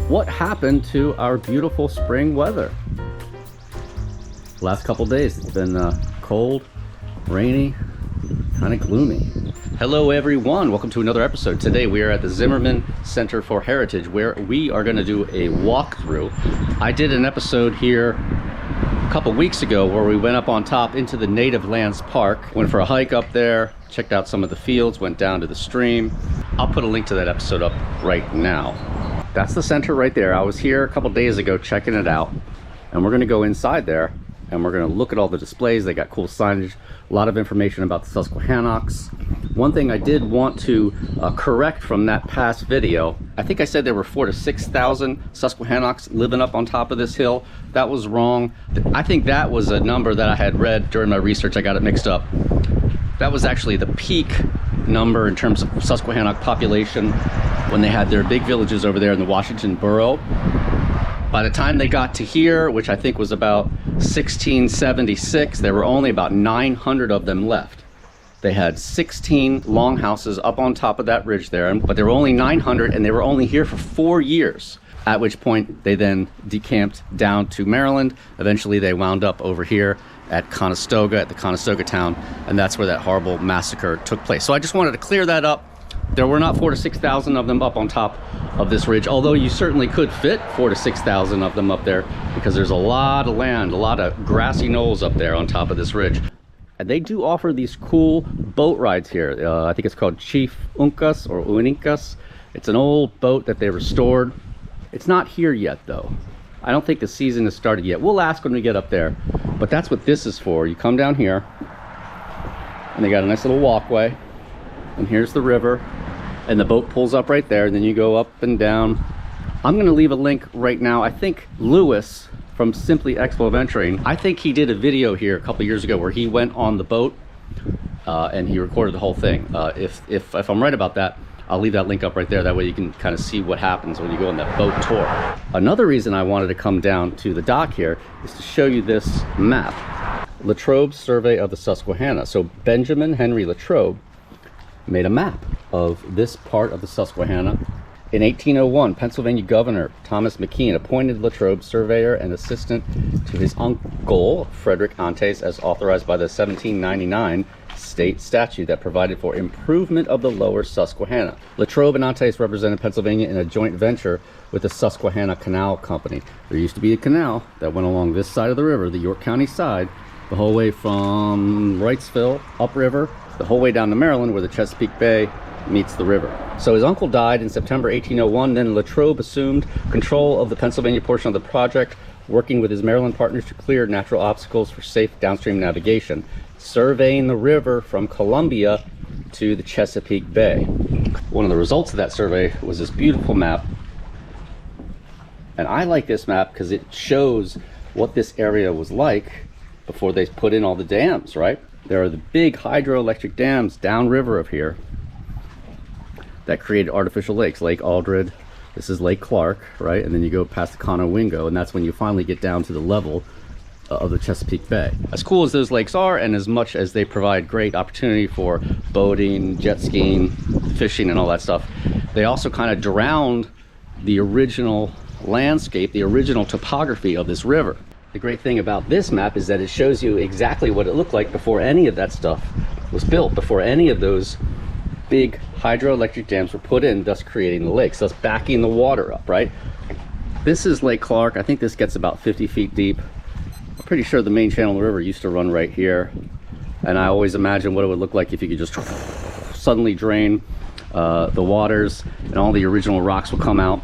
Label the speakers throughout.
Speaker 1: What happened to our beautiful spring weather? Last couple days it's been cold, rainy, kind of gloomy. Hello everyone, welcome to another episode. Today we are at the Zimmerman Center for Heritage, where we are going to do a walkthrough. I did an episode here a couple weeks ago where we went up on top into the Native Lands Park, went for a hike up there, checked out some of the fields, went down to the stream. I'll put a link to that episode up right now. That's the center right there. I was here a couple days ago checking it out, and we're going to go inside there and we're going to look at all the displays. They got cool signage, a lot of information about the Susquehannocks. One thing I did want to correct from that past video, I think I said there were 4,000 to 6,000 Susquehannocks living up on top of this hill. That was wrong. I think that was a number that I had read during my research. I got it mixed up. That was actually the peak number in terms of Susquehannock population when they had their big villages over there in the Washington borough. By the time they got to here, which I think was about 1676, there were only about 900 of them left. They had 16 longhouses up on top of that ridge there, but there were only 900, and they were only here for 4 years, at which point they then decamped down to Maryland. Eventually they wound up over here at Conestoga, at the Conestoga town, and that's where that horrible massacre took place. So I just wanted to clear that up. There were not 4,000 to 6,000 of them up on top of this ridge, although you certainly could fit 4,000 to 6,000 of them up there, because there's a lot of land, a lot of grassy knolls up there on top of this ridge. And they do offer these cool boat rides here. I think it's called Chief Uncas or Unicas. It's an old boat that they restored. It's not here yet though. I don't think the season has started yet. We'll ask when we get up there, but that's what this is for. You come down here and they got a nice little walkway, and here's the river, and the boat pulls up right there, and then you go up and down. I'm going to leave a link right now. I think Lewis from Simply Expo Venturing, I think he did a video here a couple years ago where he went on the boat and he recorded the whole thing. If I'm right about that, I'll leave that link up right there. That way you can kind of see what happens when you go on that boat tour. Another reason I wanted to come down to the dock here is to show you this map. Latrobe's Survey of the Susquehanna. So Benjamin Henry Latrobe made a map of this part of the Susquehanna. In 1801, Pennsylvania Governor Thomas McKean appointed Latrobe surveyor and assistant to his uncle, Frederick Antes, as authorized by the 1799 state statute that provided for improvement of the lower Susquehanna. Latrobe and Antes represented Pennsylvania in a joint venture with the Susquehanna Canal Company. There used to be a canal that went along this side of the river, the York County side, the whole way from Wrightsville upriver, the whole way down to Maryland, where the Chesapeake Bay meets the river. So his uncle died in September 1801. Then Latrobe assumed control of the Pennsylvania portion of the project, working with his Maryland partners to clear natural obstacles for safe downstream navigation, surveying the river from Columbia to the Chesapeake Bay. One of the results of that survey was this beautiful map. And I like this map because it shows what this area was like before they put in all the dams, right? There are the big hydroelectric dams downriver of here that created artificial lakes. Lake Aldred, this is Lake Clark, right? And then you go past the Conowingo, and that's when you finally get down to the level of the Chesapeake Bay. As cool as those lakes are, and as much as they provide great opportunity for boating, jet skiing, fishing, and all that stuff, they also kind of drowned the original landscape, the original topography of this river. The great thing about this map is that it shows you exactly what it looked like before any of that stuff was built, before any of those big hydroelectric dams were put in, thus creating the lakes, thus backing the water up, right? This is Lake Clark. I think this gets about 50 feet deep. I'm pretty sure the main channel of the river used to run right here. And I always imagine what it would look like if you could just suddenly drain the waters and all the original rocks will come out.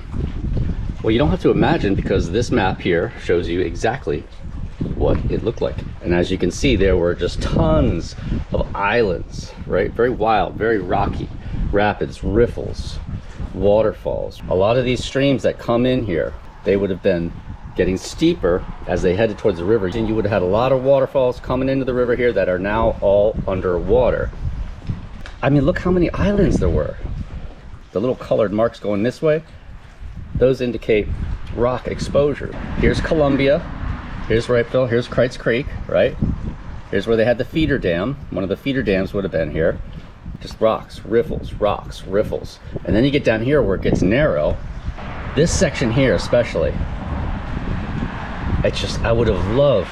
Speaker 1: Well, you don't have to imagine, because this map here shows you exactly what it looked like. And as you can see, there were just tons of islands, right? Very wild, very rocky, rapids, riffles, waterfalls. A lot of these streams that come in here, they would have been getting steeper as they headed towards the river, and you would have had a lot of waterfalls coming into the river here that are now all underwater. I mean, look how many islands there were. The little colored marks going this way, those indicate rock exposure. Here's Columbia, here's Wrightsville, here's Kreitz Creek, right? Here's where they had the feeder dam. One of the feeder dams would have been here. Just rocks, riffles, and then you get down here where it gets narrow, This section here especially, I would have loved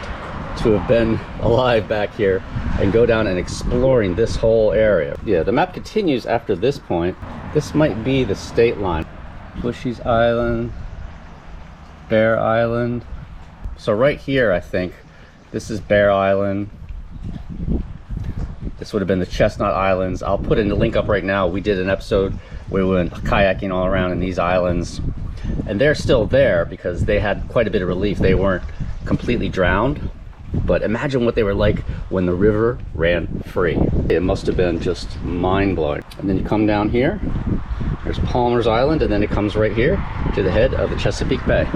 Speaker 1: to have been alive back here and go down and exploring this whole area. Yeah, the map continues after this point. This might be the state line. Bushy's Island, Bear Island. So right here, I think, this is Bear Island. This would have been the Chestnut Islands. I'll put in the link up right now. We did an episode where we went kayaking all around in these islands. And they're still there because they had quite a bit of relief. They weren't completely drowned. But imagine what they were like when the river ran free. It must have been just mind-blowing. And then you come down here. There's Palmer's Island, and then it comes right here to the head of the Chesapeake Bay.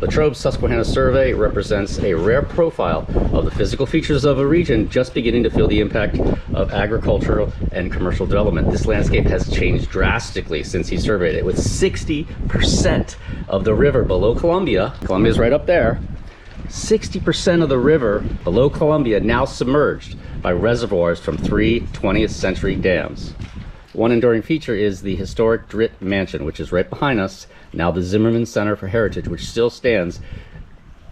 Speaker 1: Latrobe's Susquehanna survey represents a rare profile of the physical features of a region just beginning to feel the impact of agricultural and commercial development. This landscape has changed drastically since he surveyed it, with 60% of the river below Columbia, Columbia's right up there, 60% of the river below Columbia now submerged by reservoirs from 3 20th century dams. One enduring feature is the historic Dritt Mansion, which is right behind us, now the Zimmerman Center for Heritage, which still stands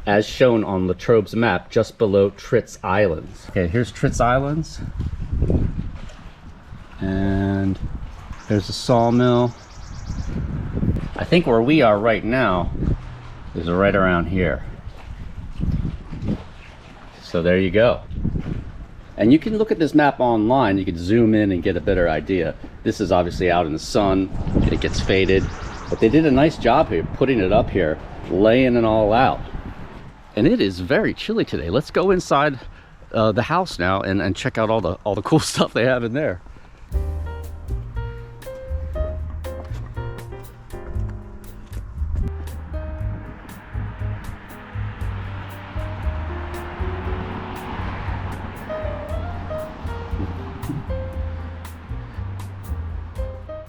Speaker 1: as shown on Latrobe's map just below Tritt's Islands. Okay, here's Tritt's Islands. And there's a sawmill. I think where we are right now is right around here. So there you go. And you can look at this map online. You can zoom in and get a better idea. This is obviously out in the sun. It gets faded. But they did a nice job here, putting it up here, laying it all out. And it is very chilly today. Let's go inside the house now and check out all the cool stuff they have in there.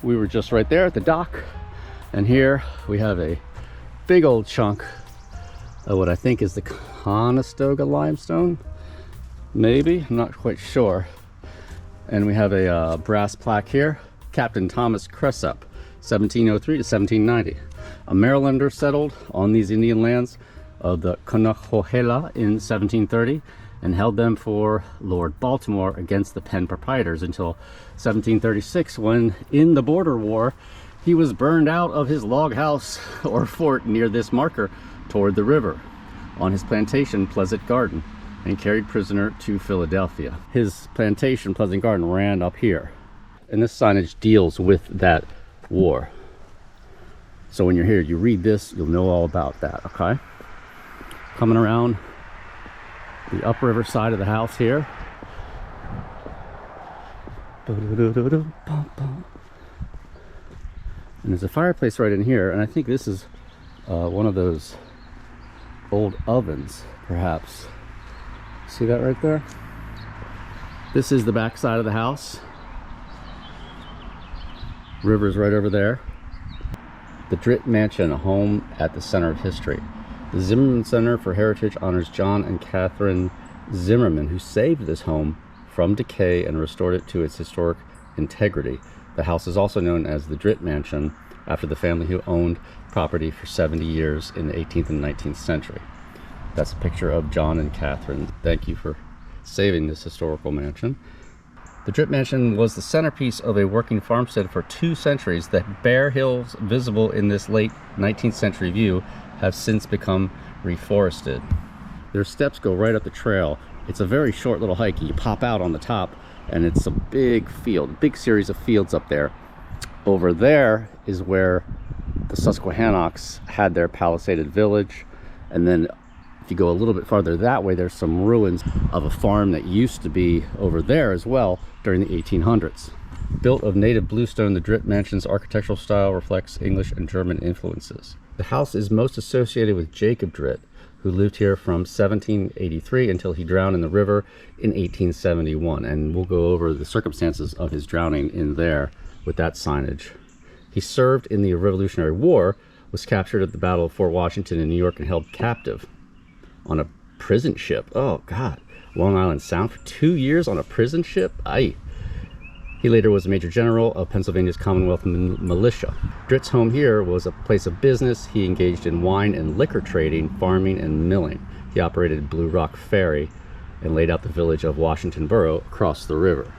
Speaker 1: We were just right there at the dock, and here we have a big old chunk of what I think is the Conestoga limestone, maybe, I'm not quite sure. And we have a brass plaque here, Captain Thomas Cressup, 1703 to 1790. A Marylander settled on these Indian lands of the Conejohela in 1730 and held them for Lord Baltimore against the Penn proprietors until 1736, when in the Border War he was burned out of his log house or fort near this marker toward the river on his plantation Pleasant Garden and carried prisoner to Philadelphia. His plantation Pleasant Garden ran up here, and this signage deals with that war. So when you're here, you read this, you'll know all about that. Okay, coming around the upriver side of the house here. And there's a fireplace right in here, and I think this is one of those old ovens, perhaps. See that right there? This is the back side of the house. River's right over there. The Dritt Mansion, a home at the center of history. The Zimmerman Center for Heritage honors John and Catherine Zimmerman, who saved this home from decay and restored it to its historic integrity. The house is also known as the Dritt Mansion, after the family who owned property for 70 years in the 18th and 19th century. That's a picture of John and Catherine. Thank you for saving this historical mansion. The Dritt Mansion was the centerpiece of a working farmstead for 2 centuries. The bare hills visible in this late 19th century view have since become reforested. Their steps go right up the trail. It's a very short little hike. You pop out on the top and it's a big field, big series of fields up there. Over there is where the Susquehannocks had their palisaded village. And then if you go a little bit farther that way, there's some ruins of a farm that used to be over there as well during the 1800s. Built of native bluestone, the Dritt Mansion's architectural style reflects English and German influences. The house is most associated with Jacob Dritt, who lived here from 1783 until he drowned in the river in 1871. And we'll go over the circumstances of his drowning in there with that signage. He served in the Revolutionary War, was captured at the Battle of Fort Washington in New York, and held captive on a prison ship. Oh God, Long Island Sound for 2 years on a prison ship? Aye. He later was a Major General of Pennsylvania's Commonwealth Militia. Dritt's home here was a place of business. He engaged in wine and liquor trading, farming, and milling. He operated Blue Rock Ferry and laid out the village of Washington Borough across the river.